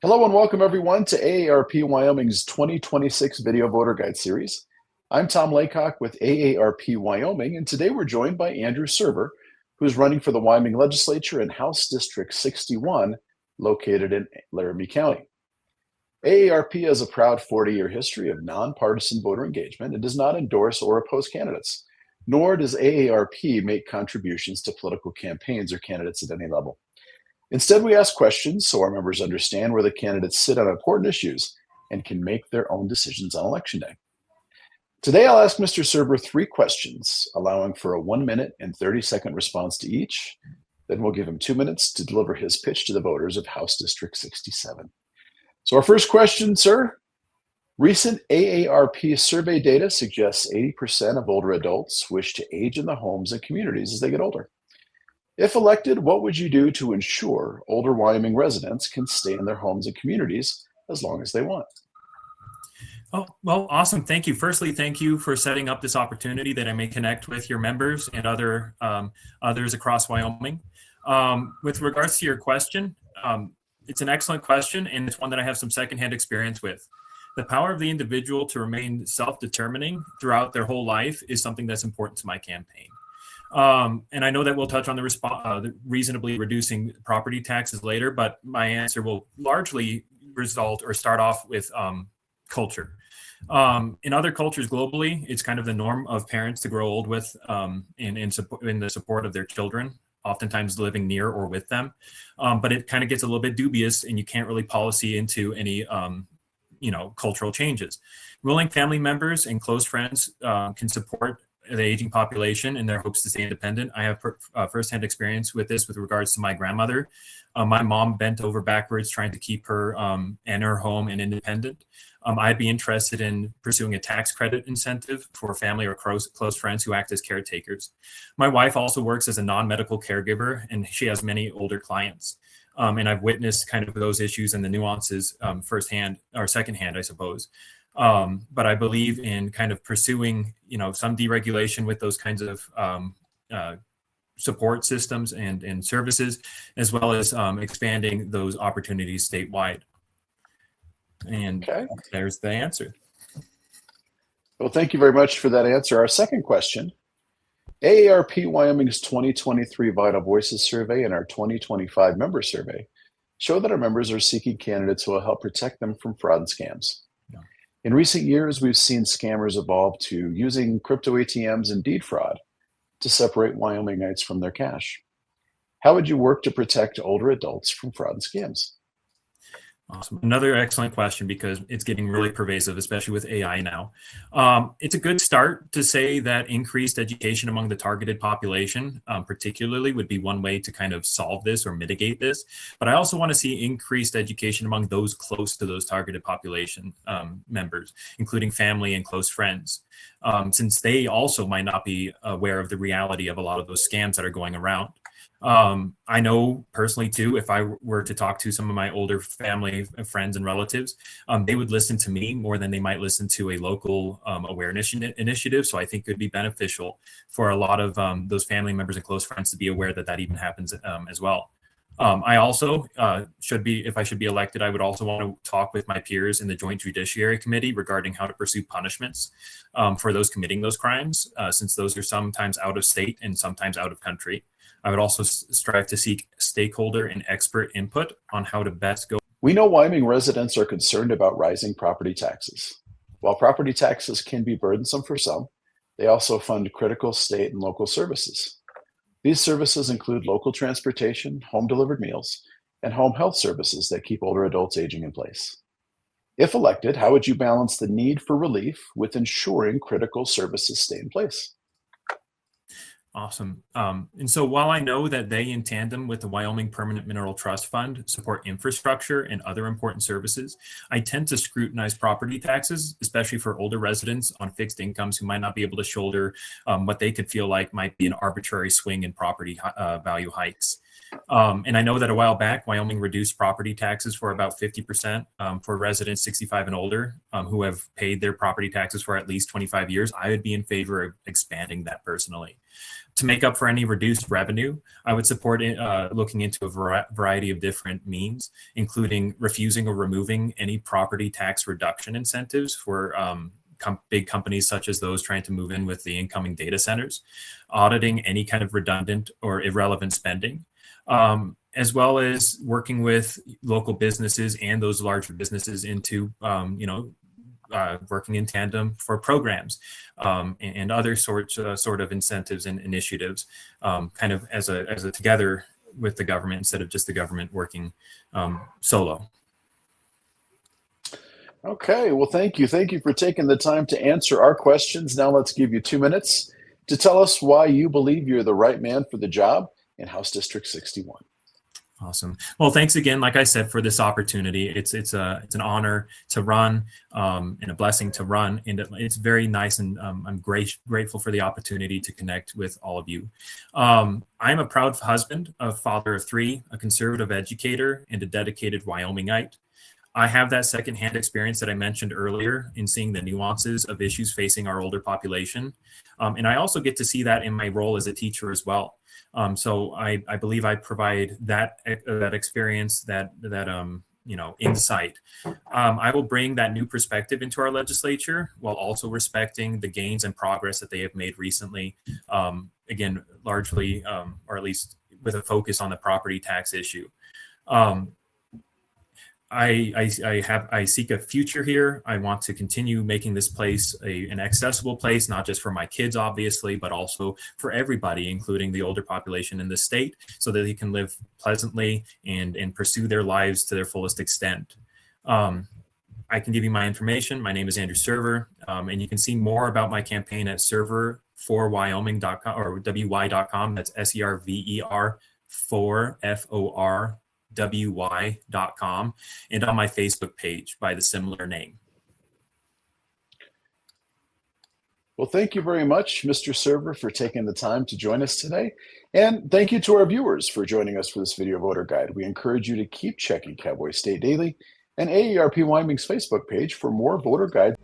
Hello and welcome everyone to AARP Wyoming's 2026 Video Voter Guide Series. I'm Tom Laycock with AARP Wyoming, and today we're joined by Andrew Serber, who's running for the Wyoming Legislature in House District 61, located in Laramie County. AARP has a proud 40-year history of nonpartisan voter engagement and does not endorse or oppose candidates, nor does AARP make contributions to political campaigns or candidates at any level. Instead, we ask questions so our members understand where the candidates sit on important issues and can make their own decisions on Election Day. Today, I'll ask Mr. Serber 3 questions, allowing for a 1-minute and 30-second response to each. Then we'll give him 2 minutes to deliver his pitch to the voters of House District 67. So our first question, sir. Recent AARP survey data suggests 80% of older adults wish to age in the homes and communities as they get older. If elected, what would you do to ensure older Wyoming residents can stay in their homes and communities as long as they want? Oh, well, awesome. Thank you. Firstly, thank you for setting up this opportunity that I may connect with your members and others across Wyoming. With regards to your question, it's an excellent question, and it's one that I have some secondhand experience with. The power of the individual to remain self-determining throughout their whole life is something that's important to my campaign. And I know that we'll touch on the reasonably reducing property taxes later, but my answer will largely result or start off with culture. In other cultures globally, it's kind of the norm of parents to grow old with in the support of their children, oftentimes living near or with them. But it kind of gets a little bit dubious, and you can't really policy into any cultural changes. Willing family members and close friends can support the aging population in their hopes to stay independent. I have firsthand experience with this with regards to my grandmother. My mom bent over backwards trying to keep her and her home and independent. I'd be interested in pursuing a tax credit incentive for family or close friends who act as caretakers. My wife also works as a non-medical caregiver, and she has many older clients. And I've witnessed kind of those issues and the nuances firsthand or secondhand, I suppose. But I believe in kind of pursuing, some deregulation with those kinds of support systems and services, as well as expanding those opportunities statewide. And There's the answer. Well, thank you very much for that answer. Our second question. AARP Wyoming's 2023 Vital Voices survey and our 2025 member survey show that our members are seeking candidates who will help protect them from fraud and scams. In recent years, we've seen scammers evolve to using crypto ATMs and deed fraud to separate Wyomingites from their cash. How would you work to protect older adults from fraud and scams? Awesome. Another excellent question, because it's getting really pervasive, especially with AI now. It's a good start to say that increased education among the targeted population, particularly, would be one way to kind of solve this or mitigate this. But I also want to see increased education among those close to those targeted population members, including family and close friends, since they also might not be aware of the reality of a lot of those scams that are going around. I know personally too, if I were to talk to some of my older family friends and relatives, they would listen to me more than they might listen to a local awareness initiative. So I think it would be beneficial for a lot of those family members and close friends to be aware that that even happens as well. I also if I should be elected, I would also want to talk with my peers in the Joint Judiciary Committee regarding how to pursue punishments for those committing those crimes, since those are sometimes out of state and sometimes out of country. I would also strive to seek stakeholder and expert input on how to best go. We know Wyoming residents are concerned about rising property taxes. While property taxes can be burdensome for some, they also fund critical state and local services. These services include local transportation, home-delivered meals, and home health services that keep older adults aging in place. If elected, how would you balance the need for relief with ensuring critical services stay in place? Awesome. And so while I know that they, in tandem with the Wyoming Permanent Mineral Trust Fund, support infrastructure and other important services, I tend to scrutinize property taxes, especially for older residents on fixed incomes who might not be able to shoulder what they could feel like might be an arbitrary swing in property value hikes. And I know that a while back, Wyoming reduced property taxes for about 50% for residents 65 and older who have paid their property taxes for at least 25 years. I would be in favor of expanding that personally. To make up for any reduced revenue, I would support looking into a variety of different means, including refusing or removing any property tax reduction incentives for big companies such as those trying to move in with the incoming data centers, auditing any kind of redundant or irrelevant spending, as well as working with local businesses and those larger businesses into, working in tandem for programs and other sorts sort of incentives and initiatives, kind of as a together with the government instead of just the government working solo. Okay, well, thank you. Thank you for taking the time to answer our questions. Now let's give you 2 minutes to tell us why you believe you're the right man for the job in House District 61. Awesome. Well, thanks again, like I said, for this opportunity. It's an honor to run and a blessing to run. And it's very nice, and I'm grateful for the opportunity to connect with all of you. I'm a proud husband, a father of 3, a conservative educator, and a dedicated Wyomingite. I have that secondhand experience that I mentioned earlier in seeing the nuances of issues facing our older population. And I also get to see that in my role as a teacher as well. So I believe I provide that experience, that insight. I will bring that new perspective into our legislature while also respecting the gains and progress that they have made recently. Again, largely, or at least with a focus on the property tax issue. I seek a future here. I want to continue making this place an accessible place, not just for my kids, obviously, but also for everybody, including the older population in the state, so that they can live pleasantly and pursue their lives to their fullest extent. I can give you my information. My name is Andrew Server, and you can see more about my campaign at server4wyoming.com or wy.com. That's SERVER 4 FOR wy.com, and on my Facebook page by the similar name. Well, thank you very much, Mr. Server, for taking the time to join us today. And thank you to our viewers for joining us for this video voter guide. We encourage you to keep checking Cowboy State Daily and AARP Wyoming's Facebook page for more voter guides